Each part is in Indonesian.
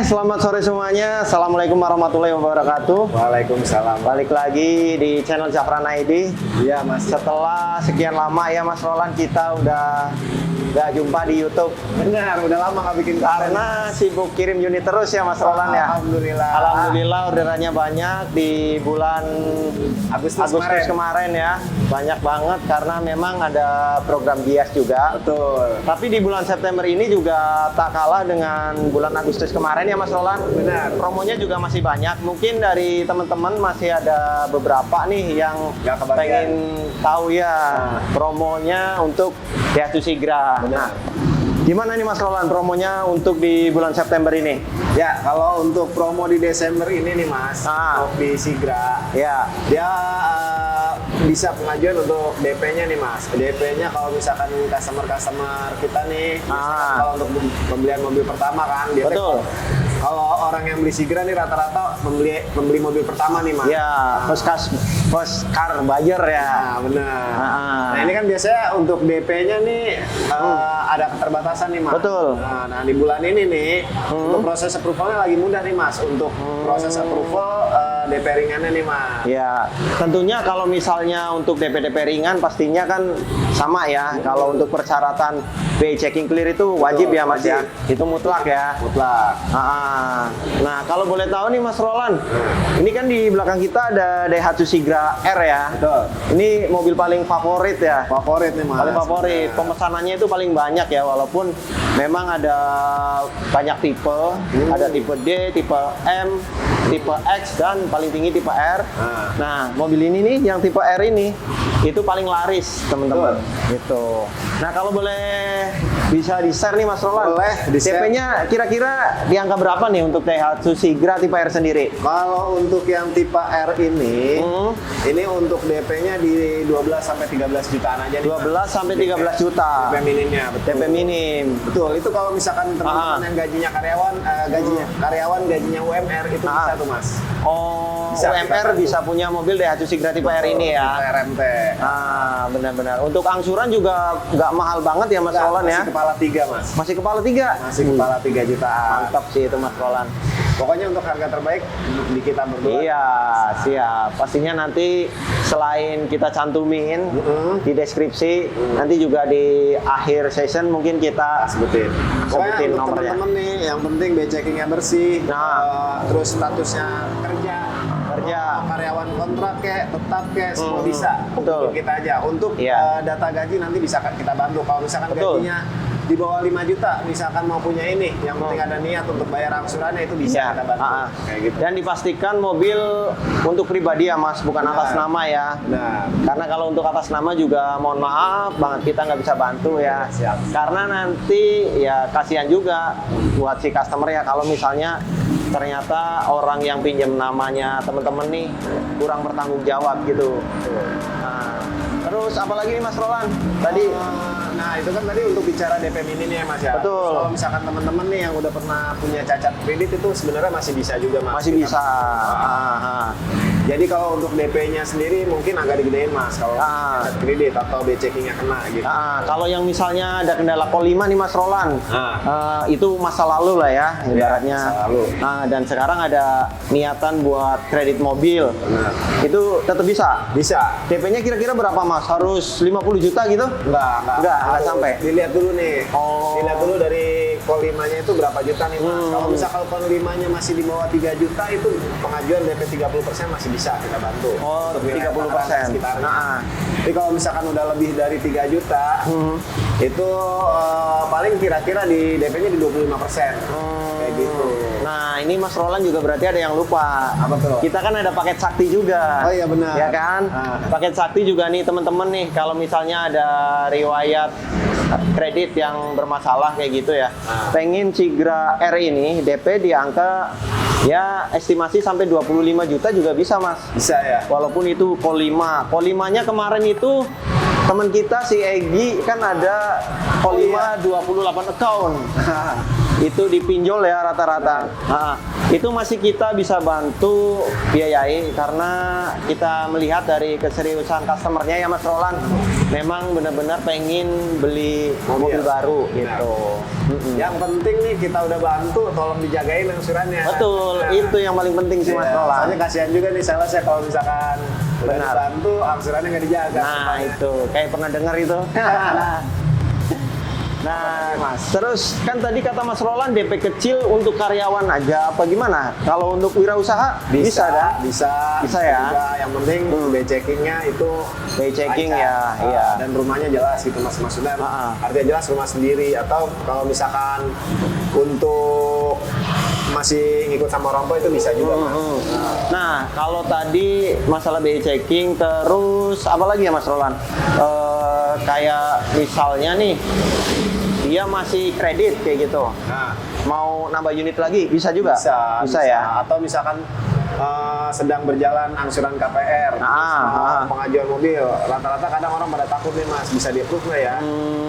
selamat sore semuanya. Assalamualaikum warahmatullahi wabarakatuh. Waalaikumsalam. Balik lagi di channel Zafran ID. Iya Mas. Setelah sekian lama ya Mas Roland, kita udah nggak jumpa di YouTube. Benar, udah lama nggak bikin konten. Karena sibuk kirim unit terus ya Mas Roland ya. Alhamdulillah. Alhamdulillah orderannya banyak di bulan Agustus kemarin ya. Banyak banget karena memang ada program bias juga. Betul. Tapi di bulan September ini juga tak kalah dengan bulan Agustus kemarin ya Mas Roland. Benar. Promonya juga masih banyak. Mungkin dari teman-teman masih ada beberapa nih yang Nggak kebagian. pengen tahu ya promonya untuk Daihatsu Sigra. Benar. Gimana nih Mas Roland promonya untuk di bulan September ini? Ya, kalau untuk promo di Desember ini nih Mas, Ah. untuk di Sigra, Ya. dia bisa pengajuan untuk DP-nya nih Mas. DP-nya kalau misalkan customer kita nih, misalkan kalau untuk pembelian mobil pertama kan, DP. Betul. Kalau orang yang beli Sigra nih rata-rata membeli mobil pertama nih Mas. Ya, first car buyer ya. Nah, benar. Ah. Nah, ini kan biasanya untuk DP-nya nih ada keterbatasan nih, Mas. Betul. Nah, di bulan ini nih untuk proses approval-nya lagi mudah nih, Mas. Untuk proses approval DP ringannya nih, Mas. Ya, tentunya kalau misalnya untuk DP ringan pastinya kan sama ya. Kalau untuk persyaratan BI checking clear itu wajib ya Mas ya. Itu mutlak ya. Mutlak. Nah, kalau boleh tahu nih Mas Roland, ini kan di belakang kita ada Daihatsu Sigra R ya. Betul. Ini mobil paling favorit ya. Favorit nih, Mas. Paling favorit. Pemesanannya itu paling banyak ya, walaupun memang ada banyak tipe. Ada tipe D, tipe M, tipe X, dan paling tinggi tipe R. Nah, mobil ini nih, yang tipe R ini, itu paling laris, teman-teman. Gitu. Nah, kalau boleh bisa di-share nih Mas Roland. Boleh, di-share. DP-nya kira-kira di angka berapa nih untuk Daihatsu Sigra tipe R sendiri? Kalau untuk yang tipe R ini untuk DP-nya di 12 sampai 13 jutaan aja nih. 12 sampai 13 juta. DP minimnya, betul. DP minim. Betul, itu kalau misalkan teman-teman yang gajinya gajinya UMR itu bisa tuh Mas. Oh, Bisa UMR kita bisa punya mobil Daihatsu Sigra tipe R ini ya. RMT. Benar-benar. Untuk angsuran juga nggak mahal banget ya Mas Roland ya. Masih kepala 3 Mas. Masih kepala 3. Masih kepala 3 jutaan. Mantap sih itu Mas Roland. Pokoknya untuk harga terbaik di kita berdua. Iya, siap. Pastinya nanti selain kita cantumin di deskripsi, nanti juga di akhir session mungkin kita Sebutin sebutin untuk nomornya. teman-teman nih, yang penting BI checkingnya bersih, Nah. terus statusnya kerja, karyawan kontrak tetap semua bisa. Betul. Untuk kita aja. Untuk Iya. data gaji nanti bisa kita bantu. Kalau misalkan Betul. gajinya di bawah 5 juta, misalkan mau punya ini, yang penting ada niat untuk bayar angsurannya, itu bisa Iya. kita bantu. Kayak gitu. Dan dipastikan mobil untuk pribadi ya Mas, bukan atas nama ya. Nah, Karena kalau untuk atas nama juga mohon maaf banget kita nggak bisa bantu ya. Siap. Karena nanti ya kasihan juga buat si customer ya kalau misalnya ternyata orang yang pinjam namanya temen-temen nih kurang bertanggung jawab gitu. Nah, terus apalagi nih Mas Roland? Tadi nah itu kan tadi untuk bicara DP minim ya Mas ya. Betul. Kalau misalkan teman-teman nih yang udah pernah punya cacat kredit itu sebenarnya masih bisa juga Mas. masih bisa. Jadi kalau untuk DP-nya sendiri mungkin agak digedein Mas kalau cacat kredit atau BI checkingnya kena gitu. Kalau yang misalnya ada kendala call 5 nih Mas Roland, itu masa lalu lah ya ibaratnya. masa lalu. Dan sekarang ada niatan buat kredit mobil. Benar. Itu tetap bisa. Bisa. DP-nya kira-kira berapa Mas? Harus 50 juta gitu? Enggak Harus sampai. Dilihat dulu nih. Oh. Dilihat dulu dari call 5-nya itu berapa juta nih Mas. Kalau misalkan call 5-nya masih di bawah 3 juta itu pengajuan DP 30% masih bisa kita bantu. Oh, Untuk wilayah 30%. sekitarnya. Tapi kalau misalkan udah lebih dari 3 juta, itu paling kira-kira di DP-nya di 25%. Kayak gitu. Nah, ini Mas Roland juga berarti ada yang lupa. Apa tuh? Kita kan ada paket sakti juga. Oh iya, benar. Ya kan? Paket sakti juga nih teman-teman nih, kalau misalnya ada riwayat kredit yang bermasalah kayak gitu ya. Pengen Sigra R ini DP di angka ya estimasi sampai 25 juta juga bisa Mas. Bisa ya? Walaupun itu call 5. Call 5-nya kemarin itu teman kita si Egi kan ada call 5 28 account. itu dipinjol ya rata-rata. Nah, itu masih kita bisa bantu biayai karena kita melihat dari keseriusan customernya ya Mas Roland. Memang benar-benar pengen beli mobil baru gitu. Yang penting nih kita udah bantu, tolong dijagain angsurannya. Betul, Nah, itu yang paling penting sih Mas Roland. Soalnya kasihan juga nih salesnya kalau misalkan udah Benar. dibantu, angsurannya nggak dijaga. Nah itu, kayak pernah dengar itu. Nah, Mas. terus kan tadi kata Mas Roland DP kecil untuk karyawan aja apa gimana? Kalau untuk wirausaha bisa dah? Bisa ya? Juga, yang penting bay checkingnya itu Bay checking lancar. ya, iya. Dan rumahnya jelas gitu Mas, maksudnya harga jelas rumah sendiri, atau kalau misalkan untuk masih ngikut sama orang tua itu bisa juga Mas. Nah, kalau tadi masalah BI checking, terus apa lagi ya Mas Roland? Kayak misalnya nih, dia masih kredit kayak gitu. Nah, Mau nambah unit lagi, bisa juga? Bisa ya? Atau misalkan sedang berjalan angsuran KPR, pengajuan mobil, rata-rata kadang orang pada takut nih Mas, bisa di-approve nggak ya?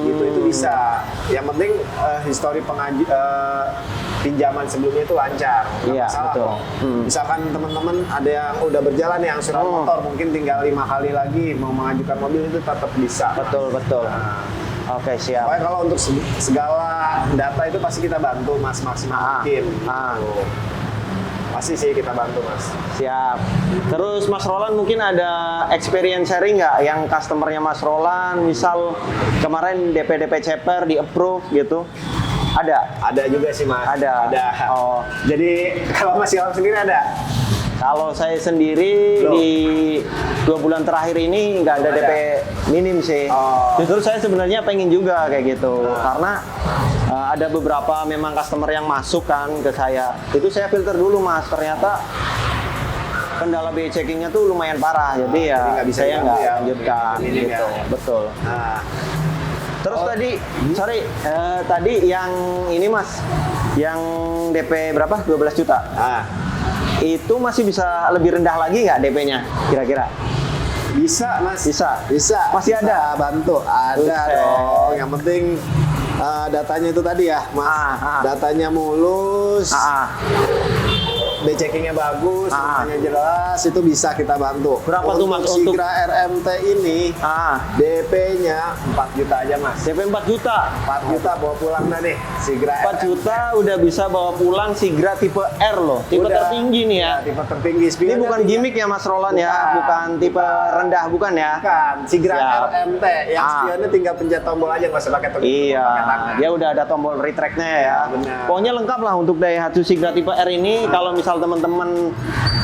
Gitu, itu bisa. Yang penting histori pinjaman sebelumnya itu lancar, nggak Iya, masalah betul. kok. Misalkan teman-teman ada yang udah berjalan nih angsuran motor, mungkin tinggal 5 kali lagi mau mengajukan mobil itu tetap bisa. Betul. Nah, Oke, siap. pokoknya kalau untuk segala data itu pasti kita bantu Mas maksimal mungkin. Gitu. Pasti sih kita bantu Mas. Siap. Terus Mas Roland mungkin ada experience sharing nggak yang customernya Mas Roland, misal kemarin DP ceper di approve gitu? Ada juga sih Mas. Ada. Oh. Jadi kalau Mas Ilham sendiri ada? Kalau saya sendiri Loh. di 2 bulan terakhir ini nggak ada Nggak DP minim sih. Justru saya sebenarnya pengen juga kayak gitu, karena ada beberapa memang customer yang masuk kan ke saya. Itu saya filter dulu Mas, ternyata kendala BI checkingnya tuh lumayan parah, jadi ya nggak bisa saya nggak ya, lanjutkan minim gitu. ya. Betul. Nah, Terus tadi yang ini Mas, yang DP berapa? 12 juta. Itu masih bisa lebih rendah lagi nggak DP-nya kira-kira? bisa Mas. Bisa? Masih Masih ada? bantu. Ada Buset. dong. Yang penting datanya itu tadi ya Mas. Datanya mulus. BI checkingnya bagus, rumahnya jelas, itu bisa kita bantu. Berapa tuh Mas untuk Sigra RMT ini? DP-nya 4 juta aja Mas. DP 4 juta? 4 juta bawa pulang dah nih Sigra 4 juta udah bisa bawa pulang Sigra tipe R loh, tipe tertinggi nih ya. Tipe tertinggi. Ini bukan gimmick ya Mas Roland ya, bukan tipe rendah, bukan ya? Bukan, Sigra Siap. RMT yang spionnya tinggal pencet tombol aja, nggak usah pakai tombol. Iya, pakai tangan. dia udah ada tombol retract-nya ya. benar. Pokoknya lengkap lah untuk Daihatsu Sigra tipe R ini. Kalau misal teman-teman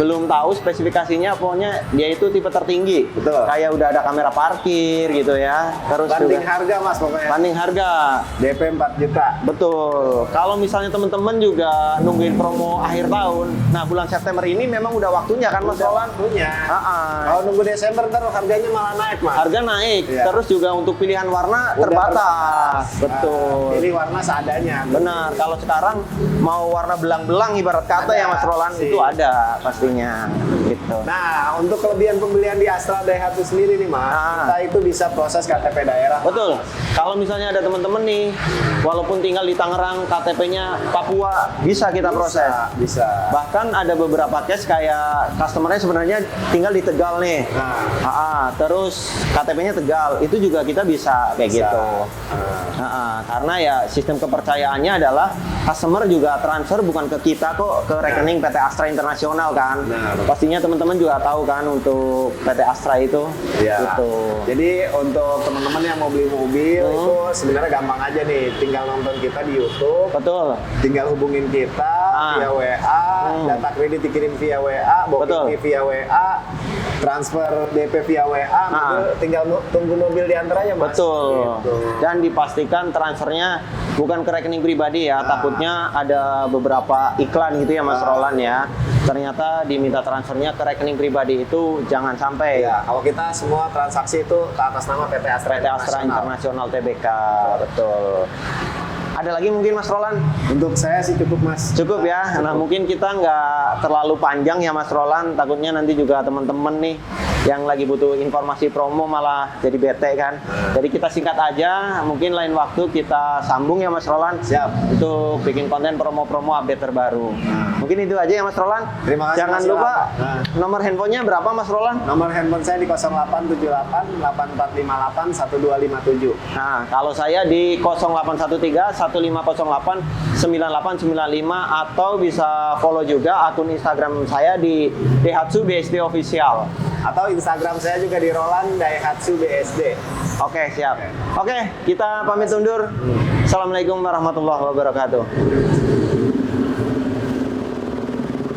belum tahu spesifikasinya, pokoknya dia itu tipe tertinggi. Betul. Kayak udah ada kamera parkir gitu ya. Terus Banding juga harga Mas pokoknya. banding harga. DP 4 juta. Betul. Kalau misalnya teman-teman juga nungguin promo akhir tahun, nah bulan September ini memang udah waktunya kan Mas Roland? Punya. Kalau nunggu Desember ntar harganya malah naik Mas. Harga naik, Iya. terus juga untuk pilihan warna Udah terbatas. Nah, Betul. ini warna seadanya. Benar, kalau sekarang mau warna belang-belang ibarat kata Ada, ya Mas Roland, sih. itu ada pastinya gitu. Nah, untuk kelebihan pembelian di Astra Daihatsu sendiri nih Mas, kita itu bisa proses KTP daerah. Betul. Kalau misalnya ada teman-teman nih, walaupun tinggal di Tangerang, KTP-nya Papua, bisa kita proses. Bisa. Bahkan ada beberapa case kayak customer-nya sebenarnya tinggal di Tegal nih. Terus KTP-nya Tegal, itu juga kita bisa kayak gitu. Karena ya sistem kepercayaannya adalah customer juga transfer bukan ke kita kok, ke rekening PT Astra Internasional kan. Pastinya teman-teman juga tahu kan untuk PT Astra itu. Iya. Gitu. Jadi untuk teman-teman yang mau beli mobil itu sebenarnya gampang aja nih, tinggal nonton kita di YouTube. Betul. Tinggal hubungin kita via WA, data kredit dikirim via WA, booking via WA, transfer DP via WA, tinggal tunggu mobil diantar aja Mas. Betul. Gitu. Dan dipastikan transfernya bukan ke rekening pribadi ya. Takutnya ada beberapa iklan gitu ya Mas Roland ya. Ternyata diminta transfernya ke rekening pribadi, itu jangan sampai. Ya, kalau kita semua transaksi itu ke atas nama PT Astra PT Astra Internasional Tbk. Betul. Ada lagi mungkin Mas Roland? Untuk saya sih cukup Mas. Cukup ya. Nah mungkin kita nggak terlalu panjang ya Mas Roland. Takutnya nanti juga teman-teman nih yang lagi butuh informasi promo malah jadi bete kan. Jadi kita singkat aja. Mungkin lain waktu kita sambung ya Mas Roland. Siap. Untuk bikin konten promo-promo update terbaru. Mungkin itu aja ya Mas Roland. Terima kasih, Jangan Mas lupa Roland. nomor handphonenya berapa Mas Roland? Nomor handphone saya di 0878 8458 1257. Nah, kalau saya di 0813 1508 9895 atau bisa follow juga akun Instagram saya di Daihatsu BSD Official. Atau Instagram saya juga di Roland Daihatsu BSD. Oke, siap. Oke, kita pamit undur. Assalamualaikum warahmatullahi wabarakatuh.